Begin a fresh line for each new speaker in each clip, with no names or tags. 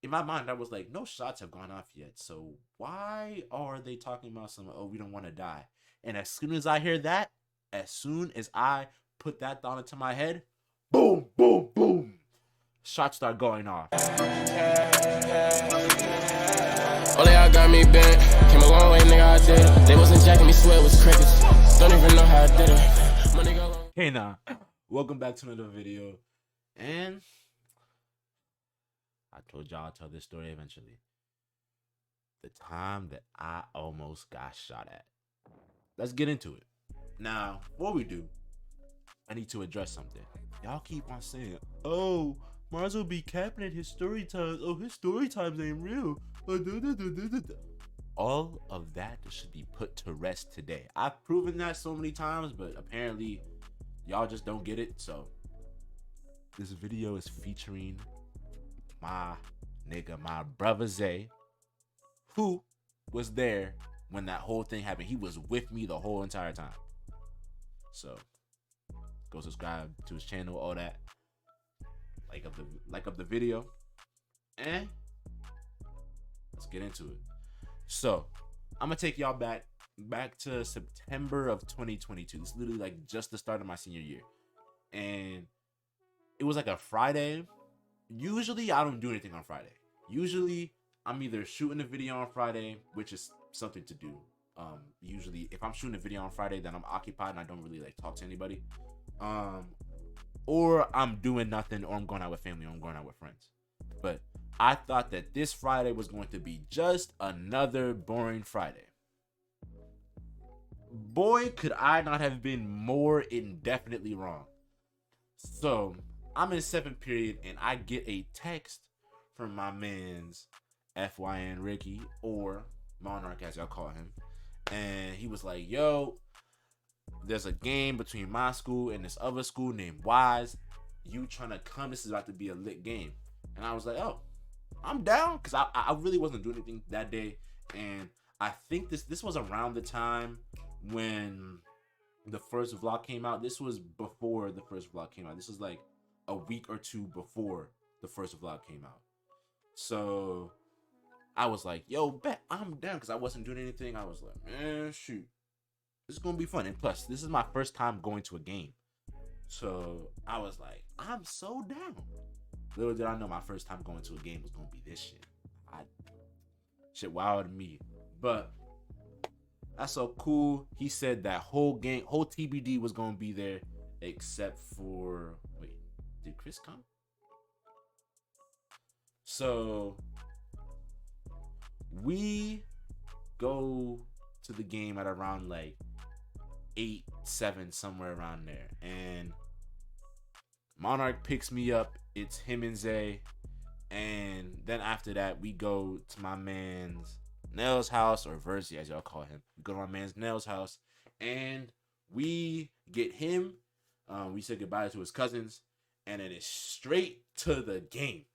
in my mind, I was like, no shots have gone off yet. So why are they talking about some, oh, we don't want to die? And as soon as I hear that, as soon as I put that thought into my head, boom, boom, boom, shots start going off.
Only I got me bent. Came a long way, nigga, I did it. They wasn't jacking me, sweat was crickets. Don't even know how I did it. My nigga.
Hey, nah. Welcome back to another video. And I told y'all I'll tell this story eventually. The time that I almost got shot at. Let's get into it. Now, before we do, I need to address something. Y'all keep on saying, oh, Mars will be capping at his story times. Oh, his story times ain't real. All of that should be put to rest today. I've proven that so many times, but apparently y'all just don't get it. So this video is featuring my nigga, my brother Zay, who was there when that whole thing happened. He was with me the whole entire time. So go subscribe to his channel, all that. Like up the video. And let's get into it. So I'm gonna take y'all back to September of 2022. It's literally like just the start of my senior year. And it was like a Friday. Usually I don't do anything on Friday. Usually I'm either shooting a video on Friday, which is something to do. Usually if I'm shooting a video on Friday, then I'm occupied and I don't really like talk to anybody. Or I'm doing nothing, or I'm going out with family, or I'm going out with friends. But I thought that this Friday was going to be just another boring Friday. Boy, could I not have been more indefinitely wrong. So I'm in 7th period and I get a text from my man's FYN Ricky, or Monarch as y'all call him. And he was like, yo, there's a game between my school and this other school named Wise. You trying to come? This is about to be a lit game. And I was like, oh, I'm down, because I really wasn't doing anything that day. And I think this was around the time when the first vlog came out. This was before the first vlog came out. This was like a week or two before the first vlog came out. So I was like, yo, bet I'm down, because I wasn't doing anything. I was like, man, shoot, this is gonna be fun. And plus, this is my first time going to a game. So I was like, I'm so down. Little did I know my first time going to a game was gonna be this shit. Shit wowed me. But that's so cool. He said that whole TBD was gonna be there, except for, wait, did Chris come? So we go to the game at around like 8-7, somewhere around there, and Monarch picks me up. It's him and Zay, and then after that we go to my man's Nell's house, or Versi as y'all call him. We go to my man's Nell's house and we get him. We say goodbye to his cousins, and then it's straight to the game.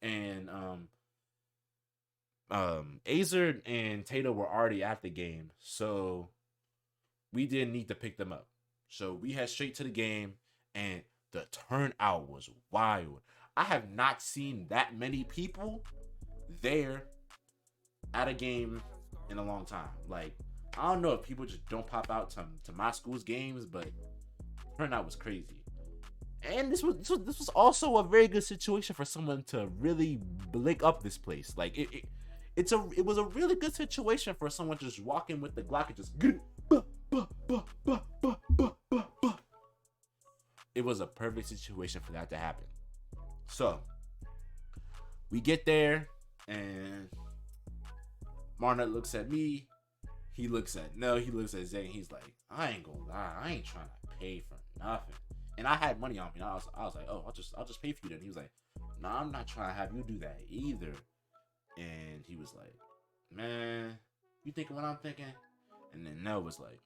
And Azer and Tato were already at the game, so we didn't need to pick them up. So we head straight to the game, and the turnout was wild. I have not seen that many people there at a game in a long time. Like, I don't know if people just don't pop out to my school's games, but turnout was crazy. And this was also a very good situation for someone to really blick up this place. Like, it was a really good situation for someone to just walk in with the Glock and just get it. It was a perfect situation for that to happen. So we get there, and Marnett looks at me. He looks at he looks at Zay, and he's like, I ain't gonna lie, I ain't trying to pay for nothing. And I had money on me. And I was like, oh, I'll just pay for you then. He was like, no, I'm not trying to have you do that either. And he was like, man, you thinking what I'm thinking? And then Nell was like,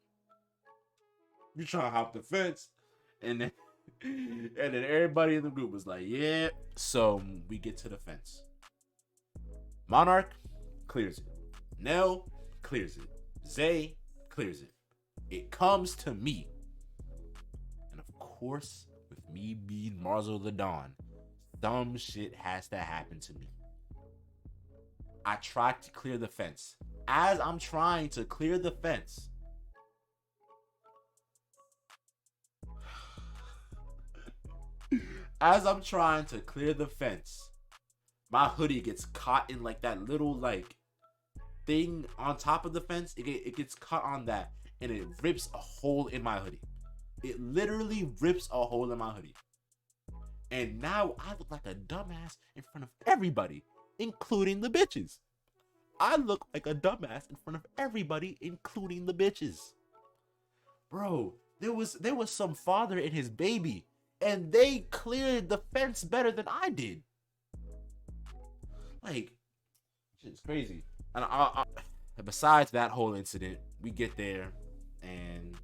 you trying to hop the fence? And then everybody in the group was like, yeah. So we get to the fence. Monarch clears it. Nell clears it. Zay clears it. It comes to me. And of course, with me being Marzo the Dawn, Dumb shit has to happen to me. I tried to clear the fence. As I'm trying to clear the fence, as I'm trying to clear the fence, my hoodie gets caught in like that little like thing on top of the fence. It gets caught on that, and it rips a hole in my hoodie. It literally rips a hole in my hoodie. And now I look like a dumbass in front of everybody, including the bitches. I look like a dumbass in front of everybody, including the bitches. Bro, there was some father and his baby, and they cleared the fence better than I did. Like, shit's crazy. And besides that whole incident, we get there, and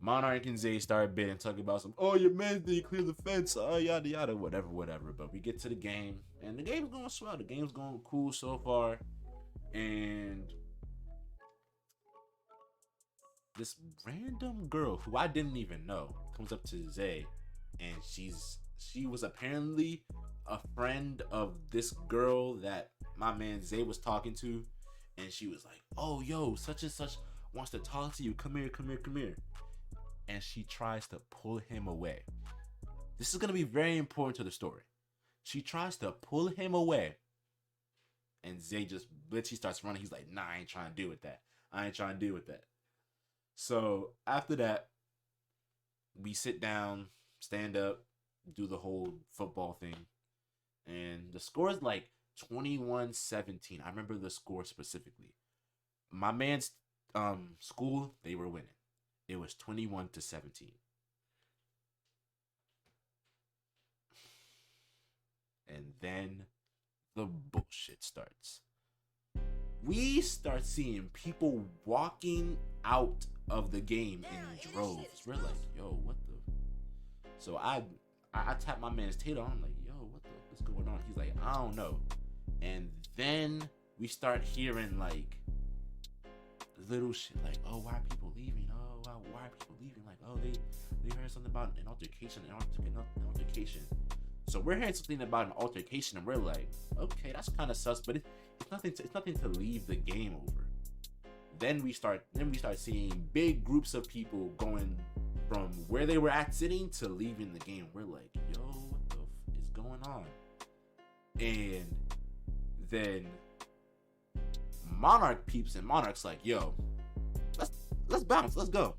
Monarch and Zay start bidding, talking about some, oh, your man didn't clear the fence, yada yada, whatever. But we get to the game, and the game's going swell. The game's going cool so far. And this random girl who I didn't even know comes up to Zay, and she was apparently a friend of this girl that my man Zay was talking to, and she was like, oh, yo, such and such wants to talk to you. Come here. And she tries to pull him away. This is going to be very important to the story. She tries to pull him away, and Zay just literally starts running. He's like, nah, I ain't trying to deal with that. So after that, we sit down, stand up, do the whole football thing. And the score is like 21-17. I remember the score specifically. My man's school, they were winning. It was 21-17. And then the bullshit starts. We start seeing people walking out of the game in droves. We're like, yo, what the? So I tap my man's Taylor. I'm like, yo, what's going on? He's like, I don't know. And then we start hearing like little shit like, oh, why are people leaving? Oh, why are people leaving? Like, oh, they heard something about an altercation. So we're hearing something about an altercation, and we're like, okay, that's kind of sus, but it's nothing to leave the game over. Then we start seeing big groups of people going from where they were at sitting to leaving the game. We're like, yo, what the is going on? And then Monarch peeps, and Monarch's like, yo, let's bounce, let's go.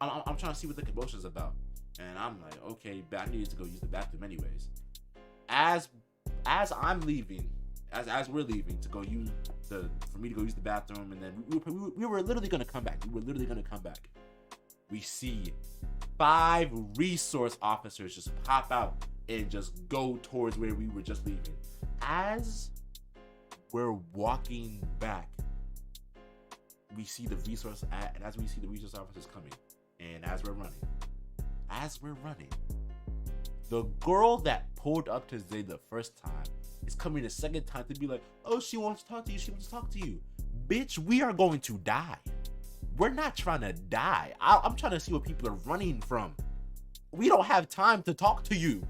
I'm trying to see what the commotion's about. And I'm like, okay, but I needed to go use the bathroom anyways. As I'm leaving, as we're leaving to go use for me to go use the bathroom, and then we were literally gonna come back. We see 5 resource officers just pop out and just go towards where we were just leaving. As we're walking back, we see the resource officers coming, and as we're running, the girl that pulled up to Zay the first time is coming the second time to be like, oh, she wants to talk to you. Bitch, we are going to die. We're not trying to die. I'm trying to see what people are running from. We don't have time to talk to you.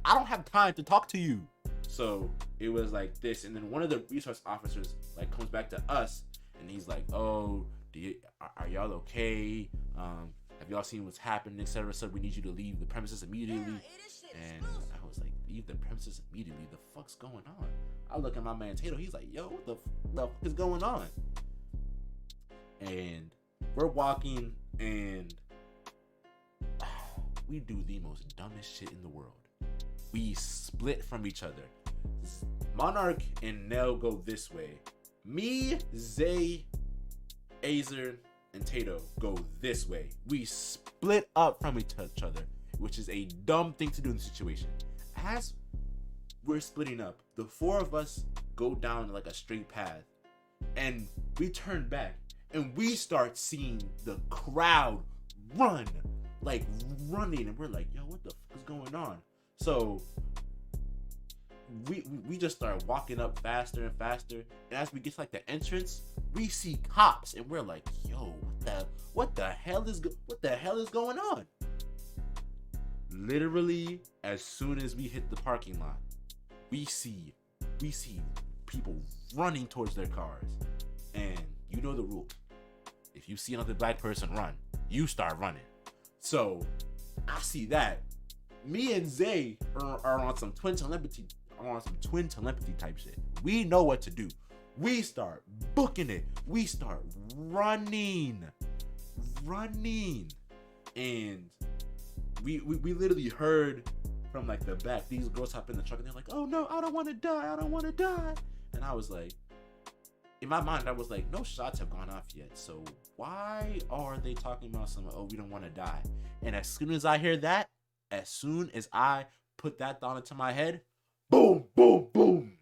I don't have time to talk to you. So it was like this, and then one of the resource officers like comes back to us, and he's like, oh, are y'all okay? Have y'all seen what's happening, etc.? So we need you to leave the premises immediately. And I was like, leave the premises immediately? The fuck's going on? I look at my man Tato. He's like, yo, what the fuck is going on? And we're walking, and we do the most dumbest shit in the world. We split from each other. Monarch and Nell go this way. Me, Zay, Azer, and Tato go this way. We split up from each other, which is a dumb thing to do in the situation. As we're splitting up, the 4 of us go down like a straight path, and we turn back, and we start seeing the crowd run, like running, and we're like, yo, what the fuck is going on? So we just start walking up faster and faster, and as we get to like the entrance, we see cops, and we're like, yo, what the hell is going on? Literally, as soon as we hit the parking lot, we see people running towards their cars. And you know the rule. If you see another black person run, you start running. So I see that. Me and Zay are on some twin telepathy type shit. We know what to do. We start booking it. We start running. And we literally heard from like the back, these girls hop in the truck and they're like, oh no, I don't want to die. And I was like, in my mind, I was like, no shots have gone off yet. So why are they talking about some, oh, we don't want to die? And as soon as I hear that, as soon as I put that thought into my head, boom, boom, boom,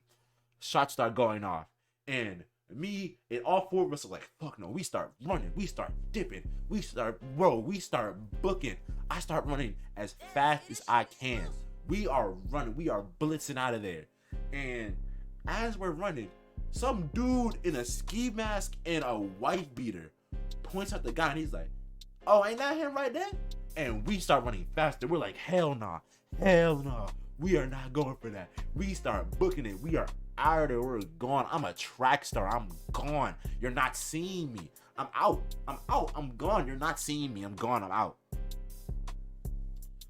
shots start going off. And me and all four of us are like, fuck no, we start running, we start dipping, we start booking. I start running as fast as I can. We are running, we are blitzing out of there. And as we're running, some dude in a ski mask and a white beater points at the guy and he's like, oh, ain't that him right there? And we start running faster. We're like, hell nah. We are not going for that. We start booking it. We are out of there. We're gone. I'm a track star. I'm gone. You're not seeing me. I'm out. I'm gone. You're not seeing me. I'm gone. I'm out.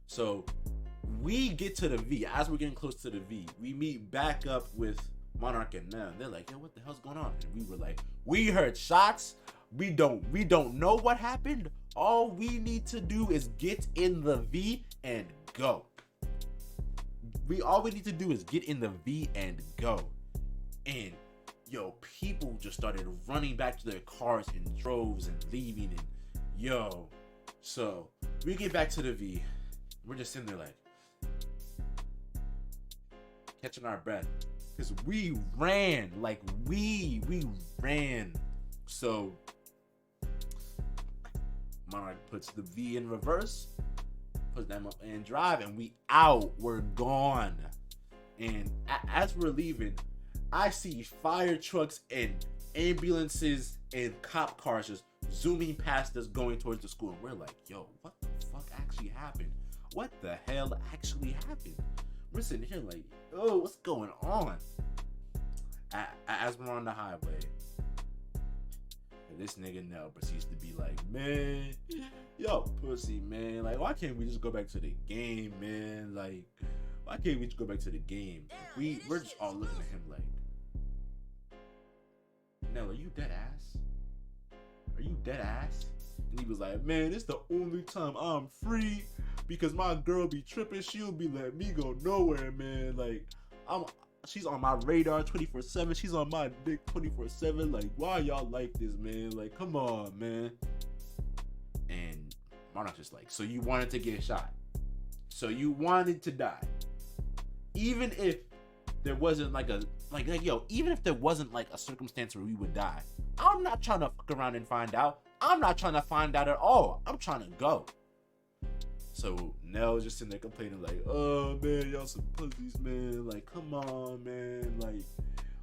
So we get to the V. As we're getting close to the V, we meet back up with Monarch and them. They're like, yo, what the hell's going on? And we were like, we heard shots. We don't know what happened. All we need to do is get in the V and go. All we need to do is get in the V and go. And yo, people just started running back to their cars in droves and leaving. And yo, so we get back to the V. We're just sitting there like catching our breath. Because we ran. Like we ran. So Monarch puts the V in reverse, puts them up in drive, and we out. We're gone. And as we're leaving, I see fire trucks and ambulances and cop cars just zooming past us going towards the school. And we're like, yo, what the fuck actually happened? What the hell actually happened? We're sitting here like, oh, what's going on? As we're on the highway, this nigga Nell proceeds to be like, man, yo, pussy, man. Like, why can't we just go back to the game, man? Like, why can't we just go back to the game? We're just all looking at him like, Nell, are you dead ass? Are you dead ass? And he was like, man, it's the only time I'm free because my girl be tripping. She'll be letting me go nowhere, man. Like, she's on my radar 24/7. She's on my dick 24/7. Like, why y'all like this, man? Like, come on, man. And Monarch's just like, so you wanted to get shot. So you wanted to die. Even if there wasn't even if there wasn't like a circumstance where we would die, I'm not trying to fuck around and find out. I'm not trying to find out at all. I'm trying to go. So Nell's just sitting there complaining like, oh man, y'all some pussies, man. Like, come on, man. Like,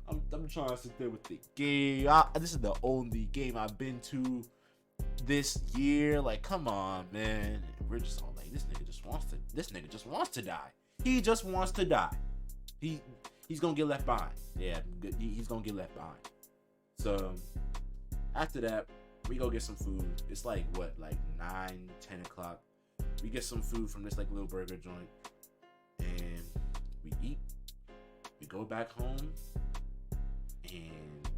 I'm trying to sit there with the game. This is the only game I've been to this year. Like, come on, man. And we're just all like, this nigga just wants to die. He just wants to die. He's gonna get left behind. Yeah, he's gonna get left behind. So after that, we go get some food. It's like 9, 10 o'clock. We get some food from this like little burger joint, and we eat. We go back home, and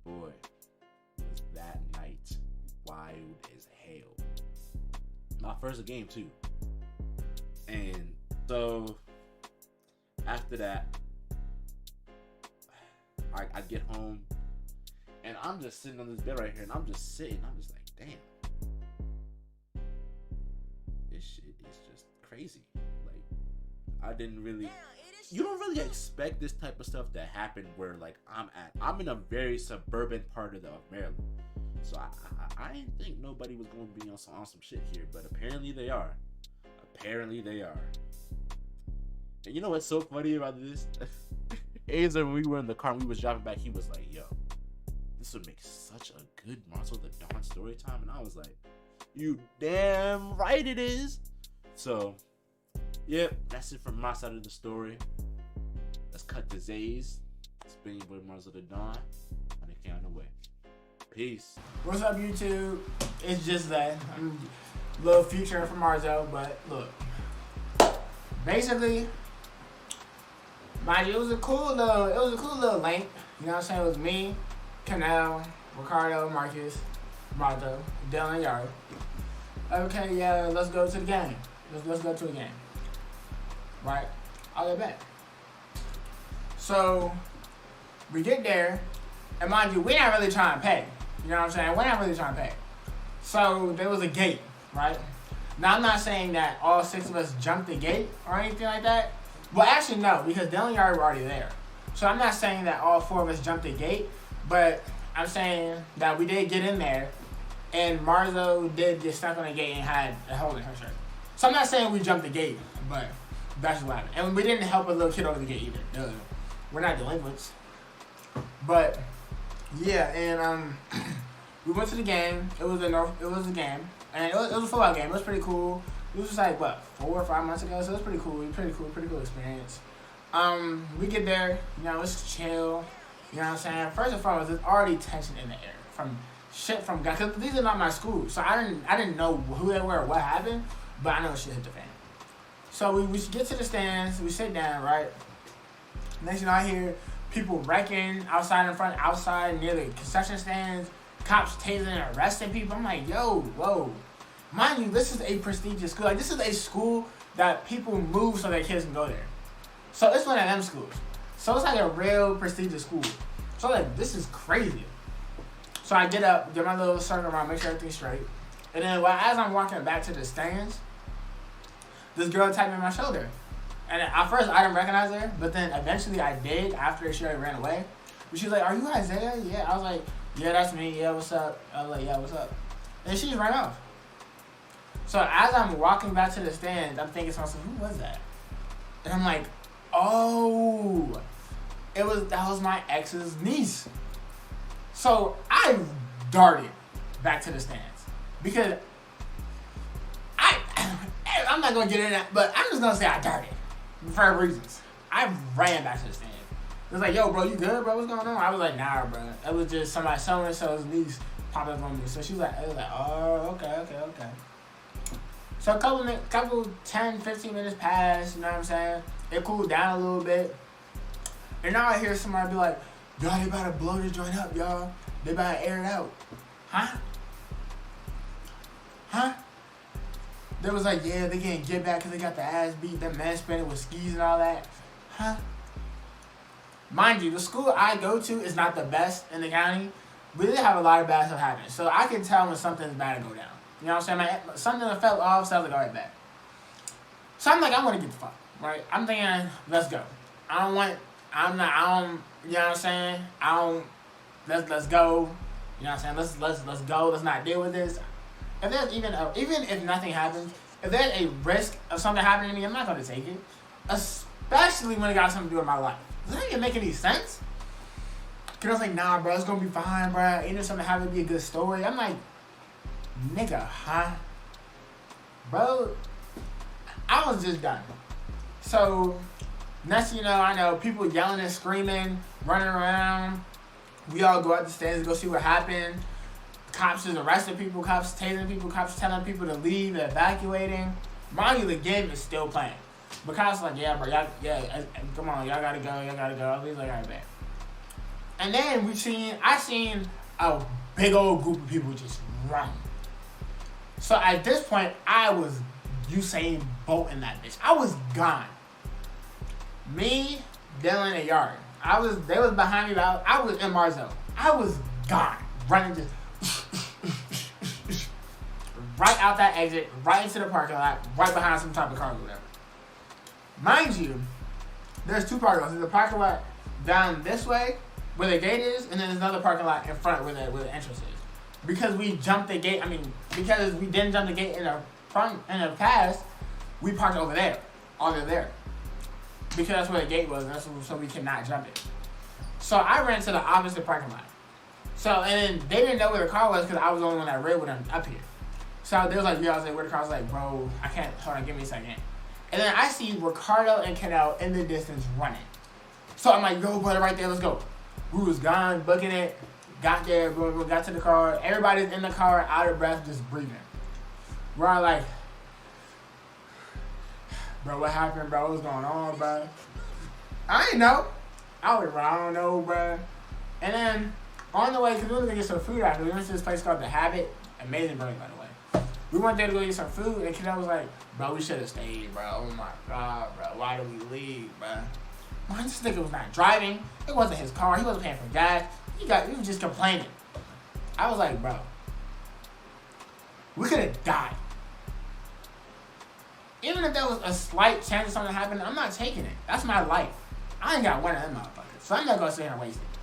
boy, was that night wild as hell. My first game too. And so after that, I get home. And I'm just sitting on this bed right here, and I'm just sitting. I'm just like, damn, this shit is just crazy. Like, I didn't really. You don't really expect this type of stuff to happen where like I'm in a very suburban part of Maryland, so I didn't think nobody was going to be on some shit here, but apparently they are. And you know what's so funny about this? Azer, when we were in the car and we was driving back, he was like, yo, this would make such a good Marcel the Dawn story time. And I was like, you damn right it is. So, yep, that's it from my side of the story. Let's cut the Z's. It's been your boy Marcel the Dawn. On the count away. Peace.
What's up, YouTube? It's just that I'm a little future from Marzo, but look, basically, mind you, it was a cool little link. You know what I'm saying? It was me, Canal, Ricardo, Marcus, Marzo, Dylan, Yard. Okay, yeah, let's go to the game. Let's go to a game. Right? I'll get back. So we get there, and mind you, we're not really trying to pay. You know what I'm saying? We're not really trying to pay. So there was a gate, right? Now I'm not saying that all 6 of us jumped the gate or anything like that. Well, actually no, because Dylan and Yard were already there. So I'm not saying that all 4 of us jumped the gate, but I'm saying that we did get in there, and Marzo did get stuck on the gate and had a hole in her shirt. So I'm not saying we jumped the gate, but that's what happened. And we didn't help a little kid over the gate either. We're not delinquents. But yeah, and we went to the game. It was a game, and it was a football game. It was pretty cool. It was just like 4 or 5 months ago, so it was pretty cool. Pretty cool experience. We get there, you know, it's chill. You know what I'm saying? First and foremost, there's already tension in the air from shit from guys. Cause these are not my schools, so I didn't know who they were or what happened, but I know shit hit the fan. So we get to the stands, we sit down, right? Next thing I hear people wrecking outside near the concession stands, cops tasing and arresting people. I'm like, yo, whoa. Mind you, this is a prestigious school. Like, this is a school that people move so their kids can go there. So it's one of them schools. So it's like a real prestigious school. So like, this is crazy. So I get up, get my little circle around, make sure everything's straight. And then as I'm walking back to the stands, this girl tapped me on my shoulder. And at first I didn't recognize her, but then eventually I did after she already ran away. But she was like, "Are you Isaiah?" Yeah. I was like, "Yeah, that's me. Yeah, what's up?" I was like, "Yeah, what's up?" And she just ran off. So as I'm walking back to the stands, I'm thinking to myself, who was that? And I'm like, oh, that was my ex's niece. So I darted back to the stands because I'm not gonna get into that, but I'm just gonna say I darted for reasons. I ran back to the stand. It was like, yo, bro, you good, bro? What's going on? I was like, nah, bro. It was just somebody, so-and-so's niece popped up on me. So she was like, oh, okay. So a couple 10, 15 minutes passed, you know what I'm saying? It cooled down a little bit. And now I hear somebody be like, y'all, they about to blow this joint up, y'all. They about to air it out. Huh? They was like, yeah, they getting get back because they got the ass beat, that man spinning with skis and all that. Huh? Mind you, the school I go to is not the best in the county. We did have a lot of bad stuff happen. So I can tell when something's about to go down. You know what I'm saying? Something that fell off, so I was like, all right, back. So I'm like, I want to get the fuck, right? I'm thinking, let's go. You know what I'm saying? Let's go. You know what I'm saying? Let's go. Let's not deal with this. If there's even if nothing happens, if there's a risk of something happening to me, I'm not going to take it. Especially when it got something to do with my life. Does that even make any sense? Because I was like, nah, bro, it's going to be fine, bro. Ain't there something happened to be a good story? I'm like, nigga, huh? Bro, I was just done. So, next thing you know, I know people yelling and screaming, running around. We all go out the stands to go see what happened. Cops is arresting people, cops tasing people, cops telling people to leave, evacuating. Mind you, the game is still playing. But cops like, yeah, bro, come on, y'all gotta go. I was like, all right, man. And then I seen a big old group of people just run. So at this point, I was Usain Bolt in that bitch. I was gone. Me, Dylan, and Yard. They was behind me, but I was in Marzo. I was gone. Running just right out that exit, right into the parking lot, right behind some type of car or whatever. Mind you, there's 2 parking lots. There's a parking lot down this way where the gate is, and then there's another parking lot in front where the entrance is. Because we jumped the gate, because we didn't jump the gate in the past, we parked over there, there. Because that's where the gate was, and so we could not jump it. So I ran to the opposite parking lot. So, and then they didn't know where the car was because I was the only one that rode with them up here. So they was like, yeah, I was like, where the car? I was like, bro, I can't, hold on, give me a second. And then I see Ricardo and Canal in the distance running. So I'm like, yo, brother, right there, let's go. We was gone, booking it, got there, boom, boom, got to the car. Everybody's in the car, out of breath, just breathing. We're all like, bro, what happened, bro? What's going on, bro? I ain't know. I was like, bro, I don't know, bro. And then on the way, because we were going to get some food after, we went to this place called The Habit. Amazing burger, by the way. We went there to go get some food, and Canal was like, bro, we should have stayed, bro. Oh my God, bro. Why did we leave, bro? Man, this nigga was not driving. It wasn't his car. He wasn't paying for gas. He was just complaining. I was like, bro, we could have died. Even if there was a slight chance of something happening, I'm not taking it. That's my life. I ain't got one of them motherfuckers. So I'm not going to sit here and waste it.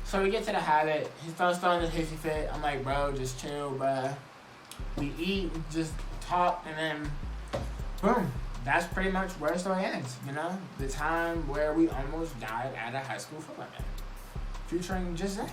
So we get to The Habit. He starts throwing his hissy fit. I'm like, bro, just chill, bro. We eat, just talk, and then boom. That's pretty much where the story ends, you know? The time where we almost died at a high school football game. Featuring just that.